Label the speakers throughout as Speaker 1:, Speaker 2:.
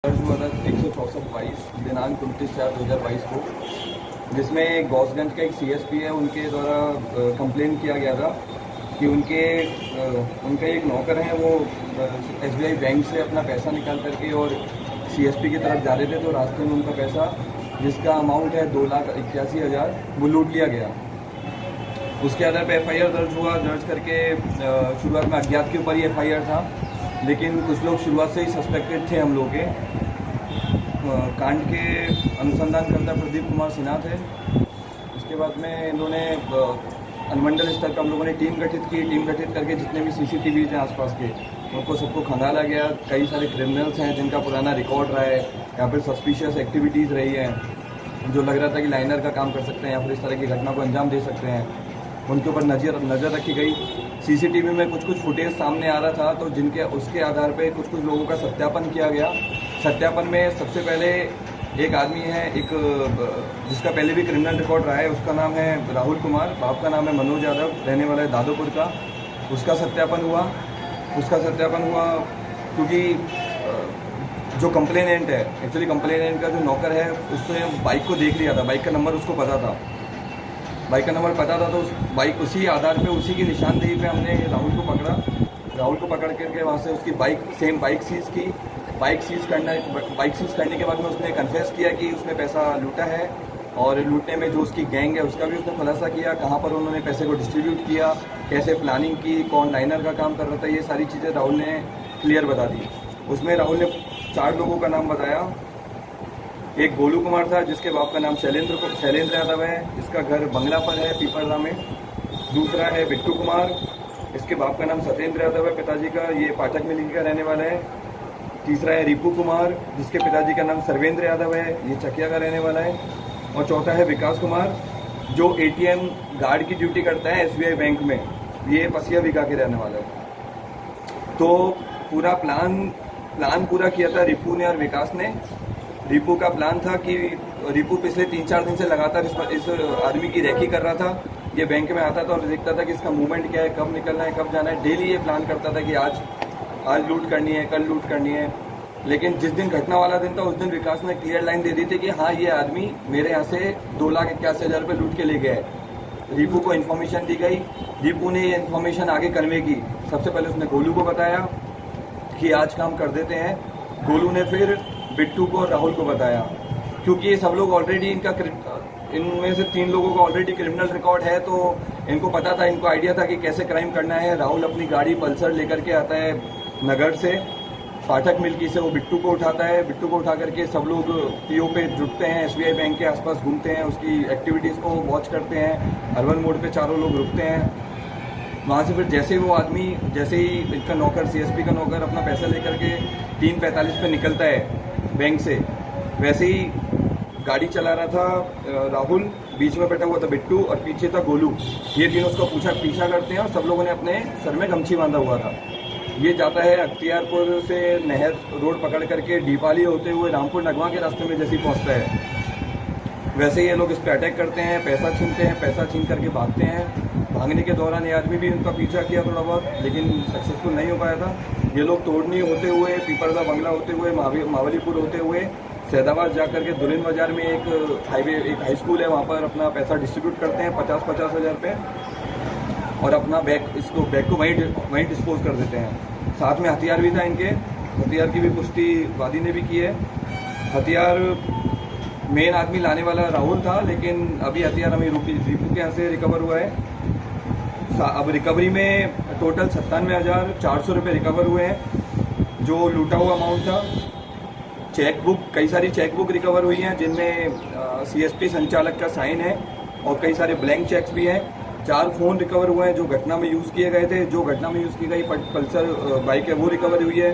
Speaker 1: दर्ज हुआ था 164/22 दिनांक 29/4/2022 को, जिसमें गौसगंज का एक सीएसपी है, उनके द्वारा कंप्लेन किया गया था कि उनका एक नौकर है, वो एसबीआई बैंक से अपना पैसा निकाल करके और सीएसपी की तरफ जा रहे थे, तो रास्ते में उनका पैसा, जिसका अमाउंट है 2,81,000, वो लूट लिया गया। उसके आधार पर एफआईआर दर्ज करके शुरुआत में अज्ञात के ऊपर ही एफआईआर था, लेकिन कुछ लोग शुरुआत से ही सस्पेक्टेड थे हम लोग के। कांड के अनुसंधानकर्ता प्रदीप कुमार सिन्हा थे। उसके बाद में इन्होंने अनुमंडल स्तर पर हम लोगों ने टीम गठित करके जितने भी सीसीटीवीज हैं आसपास के, उनको सबको खंगाला गया। कई सारे क्रिमिनल्स हैं जिनका पुराना रिकॉर्ड रहा है, या फिर सस्पिशियस एक्टिविटीज़ रही हैं, जो लग रहा था कि लाइनर का काम कर सकते हैं या फिर इस तरह की घटना को अंजाम दे सकते हैं, उनके ऊपर नज़र रखी गई। सीसीटीवी में कुछ फुटेज सामने आ रहा था, तो जिनके उसके आधार पे कुछ लोगों का सत्यापन किया गया। सत्यापन में सबसे पहले एक आदमी है, जिसका पहले भी क्रिमिनल रिकॉर्ड रहा है, उसका नाम है राहुल कुमार, बाप का नाम है मनोज यादव, रहने वाला है दादोपुर का। उसका सत्यापन हुआ क्योंकि जो कंप्लेनेंट है, एक्चुअली कंप्लेनेंट का जो नौकर है, उसने बाइक को देख लिया था, बाइक का नंबर उसको पता था, तो उस बाइक, उसी आधार पे, उसी की निशानदेही पे हमने राहुल को पकड़ करके वहाँ से उसकी सेम बाइक सीज़ की। बाइक सीज़ करने के बाद में उसने कन्फेस किया कि उसने पैसा लूटा है, और लूटने में जो उसकी गैंग है उसका भी उसने खुलासा किया, कहाँ पर उन्होंने पैसे को डिस्ट्रीब्यूट किया, कैसे प्लानिंग की, कौन लाइनर का काम कर रहा था, ये सारी चीज़ें राहुल ने क्लियर बता दी। उसमें राहुल ने 4 लोगों का नाम बताया। एक गोलू कुमार था, जिसके बाप का नाम शैलेंद्र यादव है, इसका घर बंगला पर है, पीपरदा में। दूसरा है बिट्टू कुमार, इसके बाप का नाम सत्येंद्र यादव है, पिताजी का, ये पाठक मिली का रहने वाला है। तीसरा है रिपू कुमार, जिसके पिताजी का नाम सर्वेंद्र यादव है, ये चकिया का रहने वाला है। और चौथा है विकास कुमार, जो एटीएम गार्ड की ड्यूटी करता है एसबीआई बैंक में, ये पसिया विका के रहने वाला है। तो पूरा प्लान पूरा किया था रिपू ने और विकास ने। रिपू का प्लान था कि रिपू पिछले 3-4 दिन से लगातार इस आदमी की रेकी कर रहा था। ये बैंक में आता था और देखता था कि इसका मूवमेंट क्या है, कब निकलना है, कब जाना है। डेली ये प्लान करता था कि आज लूट करनी है, कल लूट करनी है। लेकिन जिस दिन घटना वाला दिन था, उस दिन विकास ने क्लियर लाइन दे दी थी कि हाँ, ये आदमी मेरे यहाँ से 2,81,000 रुपये लूट के ले गया है। रिपू को इन्फॉर्मेशन दी गई, रिपू ने ये इन्फॉर्मेशन आगे कन्वे की। सबसे पहले उसने गोलू को बताया कि आज काम कर देते हैं। गोलू ने फिर बिट्टू को और राहुल को बताया, क्योंकि ये सब लोग ऑलरेडी, इनमें से 3 लोगों का ऑलरेडी क्रिमिनल रिकॉर्ड है, तो इनको पता था, इनको आइडिया था कि कैसे क्राइम करना है। राहुल अपनी गाड़ी पल्सर लेकर के आता है नगर से, पाठक मिल्की से वो बिट्टू को उठाता है। बिट्टू को उठा करके सब लोग पीओ पे जुटते हैं, एसबीआई बैंक के आसपास घूमते हैं, उसकी एक्टिविटीज़ को वॉच करते हैं। अर्बन मोड पे चारों लोग रुकते हैं। वहाँ से फिर जैसे ही इनका नौकर, सीएसपी का नौकर, अपना पैसा लेकर के 3:45 पे निकलता है बैंक से, वैसे ही गाड़ी चला रहा था राहुल, बीच में बैठा हुआ था बिट्टू और पीछे था गोलू। ये तीनों उसका पीछा करते हैं और सब लोगों ने अपने सर में गमछी बांधा हुआ था। ये जाता है अख्तियारपुर से नहर रोड पकड़ करके डीपाली होते हुए रामपुर नगवा के रास्ते में जैसे ही पहुँचता है, वैसे ये लोग इस पर अटैक करते हैं, पैसा छीनते हैं, पैसा छीन करके भागते हैं। भागने के दौरान ये आदमी भी उनका पीछा किया थोड़ा बहुत, लेकिन सक्सेसफुल नहीं हो पाया था। ये लोग तोड़नी होते हुए, पीपरदा बंगला होते हुए, मावलीपुर होते हुए, सैदाबाद जाकर के दुल्हिन बाजार में एक हाई स्कूल है, वहाँ पर अपना पैसा डिस्ट्रीब्यूट करते हैं 50-50 हज़ार रुपये, और अपना बैग को वहीं डिस्पोज कर देते हैं। साथ में हथियार भी था इनके, हथियार की भी पुष्टि वादी ने भी की है। हथियार मेन आदमी लाने वाला राहुल था, लेकिन अभी हथियार हमें रिपू के यहाँ से रिकवर हुआ है। अब रिकवरी में टोटल 97,400 रुपये रिकवर हुए हैं, जो लूटा हुआ अमाउंट था। कई सारी चेकबुक रिकवर हुई हैं, जिनमें सीएसपी संचालक का साइन है, और कई सारे ब्लैंक चेक्स भी हैं। 4 फ़ोन रिकवर हुए हैं जो घटना में यूज़ किए गए थे। जो घटना में यूज़ की गई पल्सर बाइक है, वो रिकवर हुई है।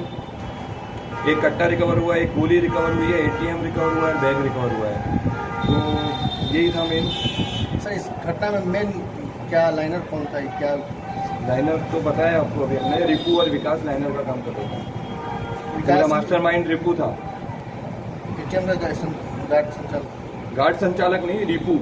Speaker 1: एक कट्टा रिकवर हुआ है, एक गोली रिकवर हुई है, एटीएम रिकवर हुआ है, बैग रिकवर हुआ है। तो यही था मेन।
Speaker 2: सर, इस घटना में मेन क्या लाइनर कौन था? क्या
Speaker 1: लाइनर तो बताया आपको अभी हमने, रिपू और विकास लाइनर का काम कर रहे थे। मेरा मास्टरमाइंड रिपू था।
Speaker 2: एटीएम का गार्ड संचालक
Speaker 1: नहीं, रिपू।